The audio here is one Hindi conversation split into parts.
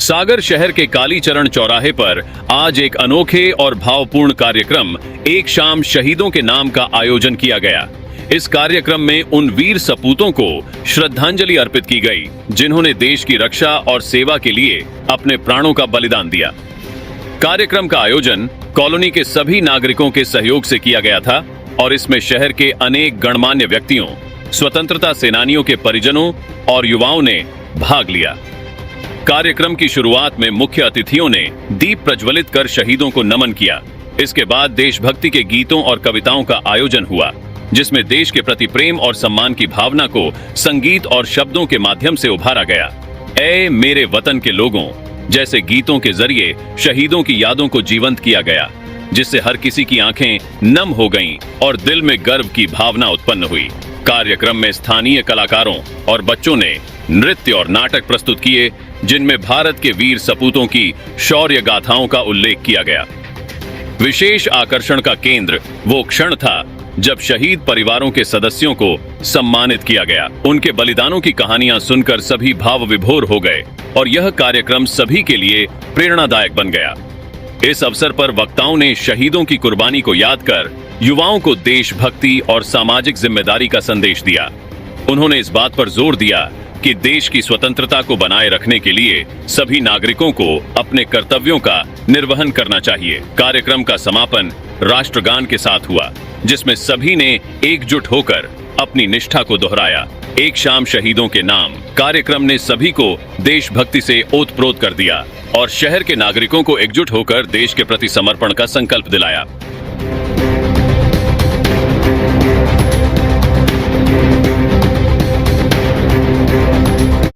सागर शहर के कालीचरण चौराहे पर आज एक अनोखे और भावपूर्ण कार्यक्रम एक शाम शहीदों के नाम का आयोजन किया गया। इस कार्यक्रम में उन वीर सपूतों को श्रद्धांजलि अर्पित की गई जिन्होंने देश की रक्षा और सेवा के लिए अपने प्राणों का बलिदान दिया। कार्यक्रम का आयोजन कॉलोनी के सभी नागरिकों के सहयोग से किया गया था और इसमें शहर के अनेक गणमान्य व्यक्तियों, स्वतंत्रता सेनानियों के परिजनों और युवाओं ने भाग लिया। कार्यक्रम की शुरुआत में मुख्य अतिथियों ने दीप प्रज्वलित कर शहीदों को नमन किया। इसके बाद देशभक्ति के गीतों और कविताओं का आयोजन हुआ, जिसमें देश के प्रति प्रेम और सम्मान की भावना को संगीत और शब्दों के माध्यम से उभारा गया। ऐ मेरे वतन के लोगों जैसे गीतों के जरिए शहीदों की यादों को जीवंत किया गया, जिससे हर किसी की आंखें नम हो गईं और दिल में गर्व की भावना उत्पन्न हुई। कार्यक्रम में स्थानीय कलाकारों और बच्चों ने नृत्य और नाटक प्रस्तुत किए, जिनमें भारत के वीर सपूतों की शौर्य गाथाओं का उल्लेख किया गया। विशेष आकर्षण का केंद्र वो क्षण था जब शहीद परिवारों के सदस्यों को सम्मानित किया गया। उनके बलिदानों की कहानियां सुनकर सभी भाव विभोर हो गए और यह कार्यक्रम सभी के लिए प्रेरणादायक बन गया। इस अवसर पर वक्ताओं ने शहीदों की कुर्बानी को याद कर युवाओं को देशभक्ति और सामाजिक जिम्मेदारी का संदेश दिया। उन्होंने इस बात पर जोर दिया कि देश की स्वतंत्रता को बनाए रखने के लिए सभी नागरिकों को अपने कर्तव्यों का निर्वहन करना चाहिए। कार्यक्रम का समापन राष्ट्रगान के साथ हुआ, जिसमें सभी ने एकजुट होकर अपनी निष्ठा को दोहराया। एक शाम शहीदों के नाम कार्यक्रम ने सभी को देशभक्ति से ओतप्रोत कर दिया और शहर के नागरिकों को एकजुट होकर देश के प्रति समर्पण का संकल्प दिलाया।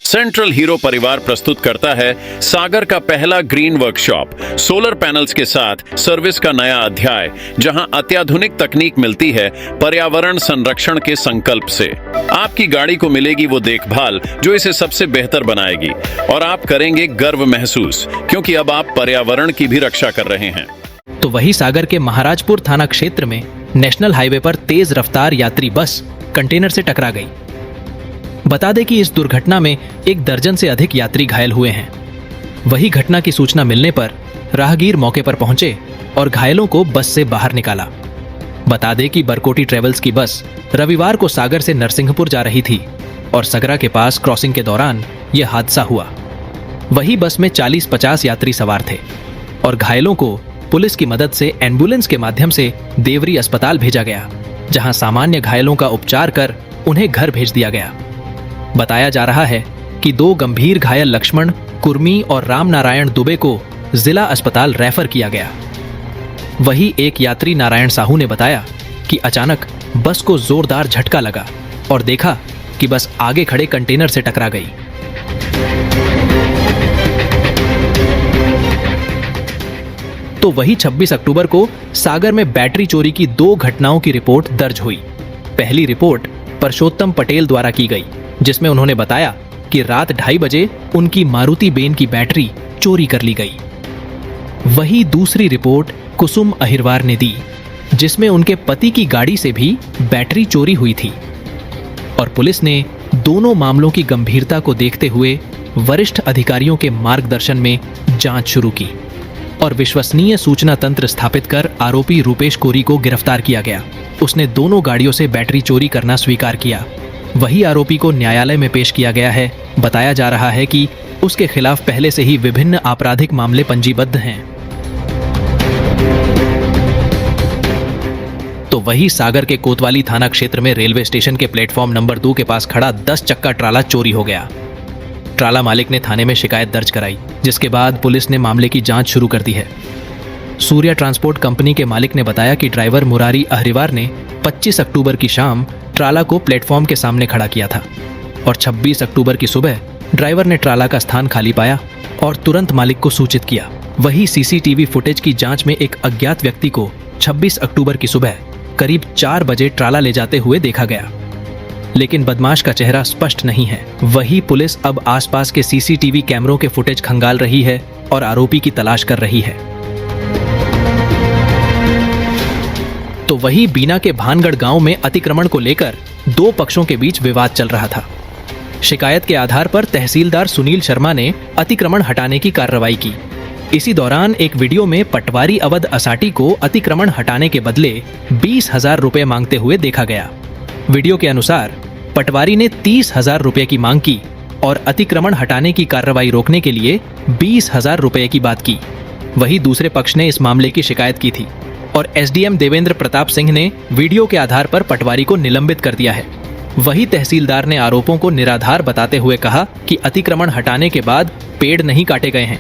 सेंट्रल हीरो परिवार प्रस्तुत करता है सागर का पहला ग्रीन वर्कशॉप, सोलर पैनल्स के साथ सर्विस का नया अध्याय, जहां अत्याधुनिक तकनीक मिलती है पर्यावरण संरक्षण के संकल्प से। आपकी गाड़ी को मिलेगी वो देखभाल जो इसे सबसे बेहतर बनाएगी और आप करेंगे गर्व महसूस, क्योंकि अब आप पर्यावरण की भी रक्षा कर रहे हैं। तो वही सागर के महाराजपुर थाना क्षेत्र में नेशनल हाईवे पर तेज रफ्तार यात्री बस कंटेनर से टकरा गई। बता दें कि इस दुर्घटना में 1 दर्जन से अधिक यात्री घायल हुए हैं। वही घटना की सूचना मिलने पर राहगीर मौके पर पहुंचे और घायलों को बस से बाहर निकाला। बता दें कि बरकोटी ट्रेवल्स की बस रविवार को सागर से नरसिंहपुर जा रही थी और सगरा के पास क्रॉसिंग के दौरान यह हादसा हुआ। वही बस में 40-50 यात्री सवार थे और घायलों को पुलिस की मदद से एम्बुलेंस के माध्यम से देवरी अस्पताल भेजा गया, जहां सामान्य घायलों का उपचार कर उन्हें घर भेज दिया गया। बताया जा रहा है कि 2 गंभीर घायल लक्ष्मण कुर्मी और राम नारायण दुबे को जिला अस्पताल रेफर किया गया। वही एक यात्री नारायण साहू ने बताया कि अचानक बस को जोरदार झटका लगा और देखा कि बस आगे खड़े कंटेनर से टकरा गई। तो वही 26 अक्टूबर को सागर में बैटरी चोरी की 2 घटनाओं की रिपोर्ट दर्ज हुई। पहली रिपोर्ट परशोत्तम पटेल द्वारा की गई, जिसमें उन्होंने बताया कि रात 2:30 बजे उनकी मारुति बेन की बैटरी चोरी कर ली गई। वही दूसरी रिपोर्ट कुसुम अहिरवार ने दी, जिसमें उनके पति की गाड़ी से भी बैटरी चोरी हुई थी और पुलिस ने दोनों मामलों की गंभीरता को देखते हुए वरिष्ठ अधिकारियों के मार्गदर्शन में जांच शुरू की और विश्वसनीय सूचना तंत्र स्थापित कर आरोपी रूपेश कोरी को गिरफ्तार किया गया। उसने दोनों गाड़ियों से बैटरी चोरी करना स्वीकार किया। वही आरोपी को न्यायालय में पेश किया गया है। बताया जा रहा है कि उसके खिलाफ पहले से ही विभिन्न आपराधिक मामले पंजीबद्ध हैं। तो वही सागर के कोतवाली थाना क्षेत्र में रेलवे स्टेशन के प्लेटफॉर्म नंबर 2 के पास खड़ा 10 चक्का ट्राला चोरी हो गया। ट्राला मालिक ने थाने में शिकायत दर्ज कराई, जिसके बाद पुलिस ने मामले की जांच शुरू कर दी है। सूर्या ट्रांसपोर्ट कंपनी के मालिक ने बताया कि ड्राइवर मुरारी अहरिवार ने 25 अक्टूबर की शाम ट्राला को प्लेटफॉर्म के सामने खड़ा किया था और 26 अक्टूबर की सुबह ड्राइवर ने ट्राला का स्थान खाली पाया और तुरंत मालिक को सूचित किया। वही सीसीटीवी फुटेज की जांच में एक अज्ञात व्यक्ति को 26 अक्टूबर की सुबह करीब 4 बजे ट्राला ले जाते हुए देखा गया, लेकिन बदमाश का चेहरा स्पष्ट नहीं है। वही पुलिस अब आसपास के सीसीटीवी कैमरों के फुटेज खंगाल रही है और आरोपी की तलाश कर रही है। तो वही बीना के भानगढ़ गांव में अतिक्रमण को लेकर 2 पक्षों के बीच विवाद चल रहा था। शिकायत के आधार पर तहसीलदार सुनील शर्मा ने अतिक्रमण हटाने की कार्रवाई की। इसी दौरान एक वीडियो में पटवारी अवध असाटी को अतिक्रमण हटाने के बदले 20,000 रुपए मांगते हुए देखा गया। वीडियो के अनुसार पटवारी ने 30,000 रुपए की मांग की और अतिक्रमण हटाने की कार्रवाई रोकने के लिए 20,000 रुपए की बात की। वहीं दूसरे पक्ष ने इस मामले की शिकायत की थी और एसडीएम देवेंद्र प्रताप सिंह ने वीडियो के आधार पर पटवारी को निलंबित कर दिया है। वहीं तहसीलदार ने आरोपों को निराधार बताते हुए कहा कि अतिक्रमण हटाने के बाद पेड़ नहीं काटे गए हैं।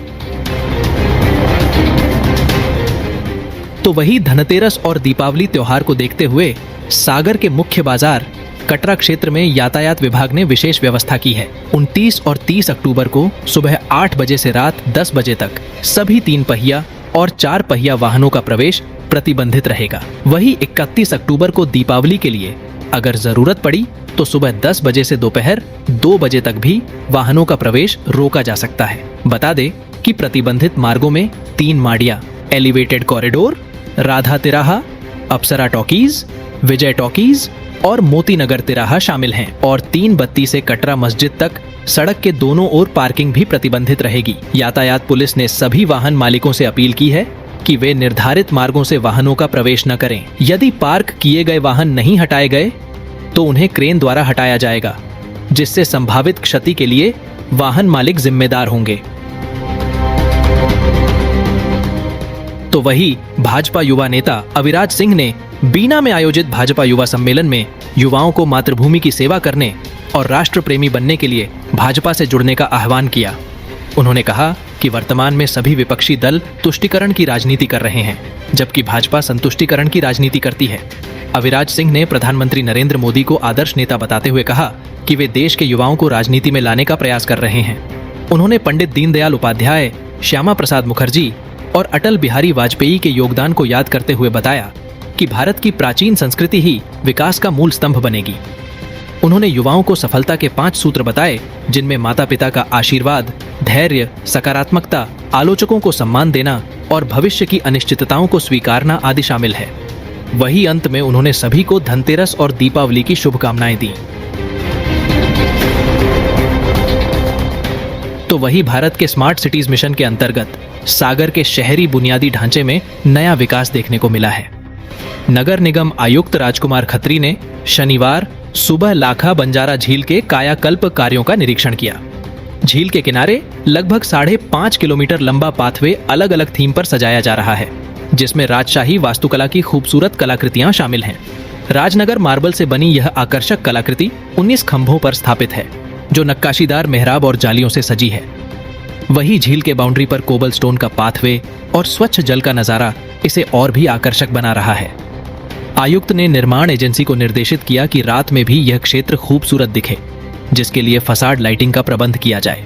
तो वही धनतेरस और दीपावली त्योहार को देखते हुए सागर के मुख्य बाजार कटरा क्षेत्र में यातायात विभाग ने विशेष व्यवस्था की है। 29 और 30 अक्टूबर को सुबह 8 बजे से रात 10 बजे तक सभी 3 पहिया और 4 पहिया वाहनों का प्रवेश प्रतिबंधित रहेगा। वही 31 अक्टूबर को दीपावली के लिए अगर जरूरत पड़ी तो सुबह 10 बजे से दोपहर 2 बजे तक भी वाहनों का प्रवेश रोका जा सकता है। बता दें कि प्रतिबंधित मार्गों में 3 माड़िया, एलिवेटेड कॉरिडोर, राधा तिराहा, अप्सरा टॉकीज, विजय टॉकीज और मोती नगर तिराहा शामिल हैं और 3 बत्ती से कटरा मस्जिद तक सड़क के दोनों ओर पार्किंग भी प्रतिबंधित रहेगी। यातायात पुलिस ने सभी वाहन मालिकों से अपील की है कि वे निर्धारित मार्गों से वाहनों का प्रवेश न करें। यदि पार्क किए गए वाहन नहीं हटाए गए तो उन्हें क्रेन द्वारा हटाया जाएगा, जिससे संभावित क्षति के लिए वाहन मालिक जिम्मेदार होंगे। तो वही भाजपा युवा नेता अविराज सिंह ने बीना में आयोजित भाजपा युवा सम्मेलन में युवाओं को मातृभूमि की सेवा करने और राष्ट्र प्रेमी बनने के लिए भाजपा से जुड़ने का आह्वान किया। उन्होंने कहा कि वर्तमान में सभी विपक्षी दल तुष्टीकरण की राजनीति कर रहे हैं, जबकि भाजपा संतुष्टीकरण की राजनीति करती है। अविराज सिंह ने प्रधानमंत्री नरेंद्र मोदी को आदर्श नेता बताते हुए कहा कि वे देश के युवाओं को राजनीति में लाने का प्रयास कर रहे हैं। उन्होंने पंडित दीनदयाल उपाध्याय, श्यामा प्रसाद मुखर्जी और अटल बिहारी वाजपेयी के योगदान को याद करते हुए बताया कि भारत की प्राचीन संस्कृति ही विकास का मूल स्तंभ बनेगी। उन्होंने युवाओं को सफलता के 5 सूत्र बताए, जिनमें माता पिता का आशीर्वाद, धैर्य, सकारात्मकता, आलोचकों को सम्मान देना और भविष्य की अनिश्चितताओं को स्वीकारना आदि शामिल है। वही अंत में उन्होंने सभी को धनतेरस और दीपावली की शुभकामनाएं दी। तो वही भारत के स्मार्ट सिटीज मिशन के अंतर्गत सागर के शहरी बुनियादी ढांचे में नया विकास देखने को मिला है। नगर निगम आयुक्त राजकुमार खत्री ने शनिवार सुबह लाखा बंजारा झील के कायाकल्प कार्यों का निरीक्षण किया। झील के किनारे लगभग 5.5 किलोमीटर लंबा पाथवे अलग अलग थीम पर सजाया जा रहा है, जिसमें राजशाही वास्तुकला की खूबसूरत कलाकृतियां शामिल हैं। राजनगर मार्बल से बनी यह आकर्षक कलाकृति 19 खंभों पर स्थापित है, जो नक्काशीदार मेहराब और जालियों से सजी है। वही झील के बाउंड्री पर कोबल स्टोन का पाथवे और स्वच्छ जल का नजारा इसे और भी आकर्षक बना रहा है। आयुक्त ने निर्माण एजेंसी को निर्देशित किया कि रात में भी यह क्षेत्र खूबसूरत दिखे, जिसके लिए फसाड लाइटिंग का प्रबंध किया जाए।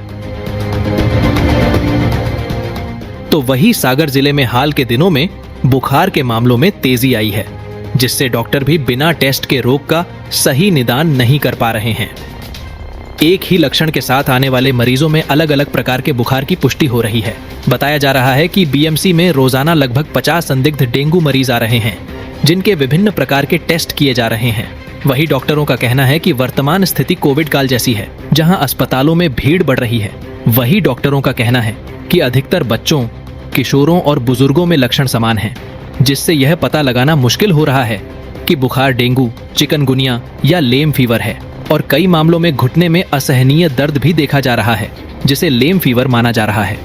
तो वही सागर जिले में हाल के दिनों में बुखार के मामलों में तेजी आई है, जिससे डॉक्टर भी बिना टेस्ट के रोग का सही निदान नहीं कर पा रहे हैं। एक ही लक्षण के साथ आने वाले मरीजों में अलग अलग प्रकार के बुखार की पुष्टि हो रही है। बताया जा रहा है कि बीएमसी में रोजाना लगभग 50 संदिग्ध डेंगू मरीज आ रहे हैं, जिनके विभिन्न प्रकार के टेस्ट किए जा रहे हैं। वही डॉक्टरों का कहना है कि वर्तमान स्थिति कोविड काल जैसी है, जहां अस्पतालों में भीड़ बढ़ रही है। वही डॉक्टरों का कहना है कि अधिकतर बच्चों, किशोरों और बुजुर्गों में लक्षण समान हैं, जिससे यह पता लगाना मुश्किल हो रहा है कि बुखार डेंगू, चिकनगुनिया या लेम फीवर है। और कई मामलों में घुटने में असहनीय दर्द भी देखा जा रहा है, जिसे लेम फीवर माना जा रहा है।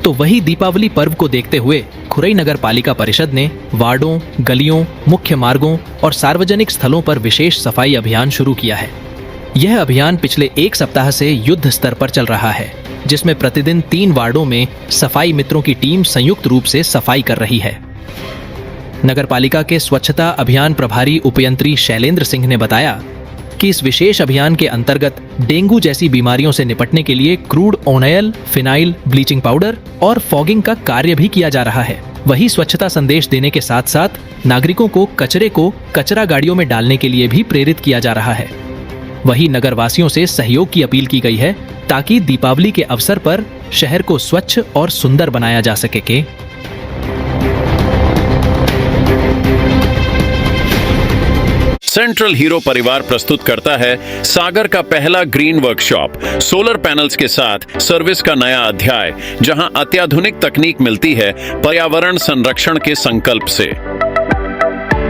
तो वही दीपावली पर्व को देखते हुए खुरई नगर पालिका परिषद ने वार्डों, गलियों, मुख्य मार्गों और सार्वजनिक स्थलों पर विशेष सफाई अभियान शुरू किया है। यह अभियान पिछले 1 सप्ताह से युद्ध स्तर पर चल रहा है, जिसमें प्रतिदिन 3 वार्डों में सफाई मित्रों की टीम संयुक्त रूप से सफाई कर रही है। नगर पालिका के स्वच्छता अभियान प्रभारी उपयंत्री शैलेंद्र सिंह ने बताया कि इस विशेष अभियान के अंतर्गत डेंगू जैसी बीमारियों से निपटने के लिए crude oil, phenyl, bleaching powder और फॉगिंग का कार्य भी किया जा रहा है। वही स्वच्छता संदेश देने के साथ साथ नागरिकों को कचरे को कचरा गाड़ियों में डालने के लिए भी प्रेरित किया जा रहा है। वही नगरवासियों से सहयोग की अपील की गई है, ताकि दीपावली के अवसर पर शहर को स्वच्छ और सुंदर बनाया जा सके। सेंट्रल हीरो परिवार प्रस्तुत करता है सागर का पहला ग्रीन वर्कशॉप, सोलर पैनल्स के साथ सर्विस का नया अध्याय, जहां अत्याधुनिक तकनीक मिलती है पर्यावरण संरक्षण के संकल्प से।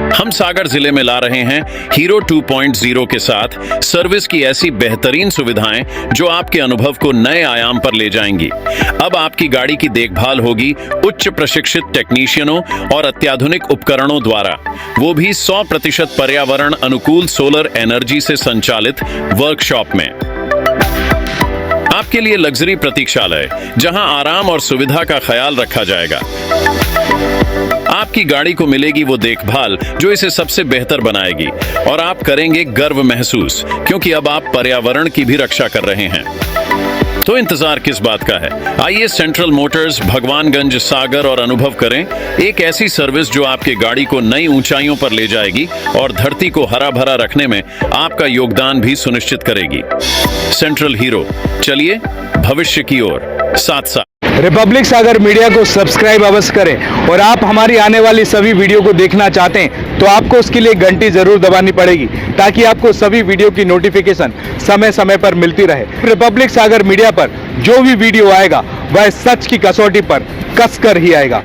हम सागर जिले में ला रहे हैं हीरो 2.0 के साथ सर्विस की ऐसी बेहतरीन सुविधाएं जो आपके अनुभव को नए आयाम पर ले जाएंगी। अब आपकी गाड़ी की देखभाल होगी उच्च प्रशिक्षित टेक्नीशियनों और अत्याधुनिक उपकरणों द्वारा, वो भी 100% पर्यावरण अनुकूल सोलर एनर्जी से संचालित वर्कशॉप में। आपके लिए लग्जरी प्रतीक्षालय, जहां आराम और सुविधा का ख्याल रखा जाएगा। आपकी गाड़ी को मिलेगी वो देखभाल जो इसे सबसे बेहतर बनाएगी और आप करेंगे गर्व महसूस, क्योंकि अब आप पर्यावरण की भी रक्षा कर रहे हैं। तो इंतजार किस बात का है? आइए सेंट्रल मोटर्स, भगवानगंज, सागर और अनुभव करें एक ऐसी सर्विस जो आपके गाड़ी को नई ऊंचाइयों पर ले जाएगी और धरती को हरा भरा रखने में आपका योगदान भी सुनिश्चित करेगी। सेंट्रल हीरो, चलिए भविष्य की ओर साथ साथ। रिपब्लिक सागर मीडिया को सब्सक्राइब अवश्य करें और आप हमारी आने वाली सभी वीडियो को देखना चाहते हैं तो आपको उसके लिए घंटी जरूर दबानी पड़ेगी, ताकि आपको सभी वीडियो की नोटिफिकेशन समय समय पर मिलती रहे। रिपब्लिक सागर मीडिया पर जो भी वीडियो आएगा वह सच की कसौटी पर कसकर ही आएगा।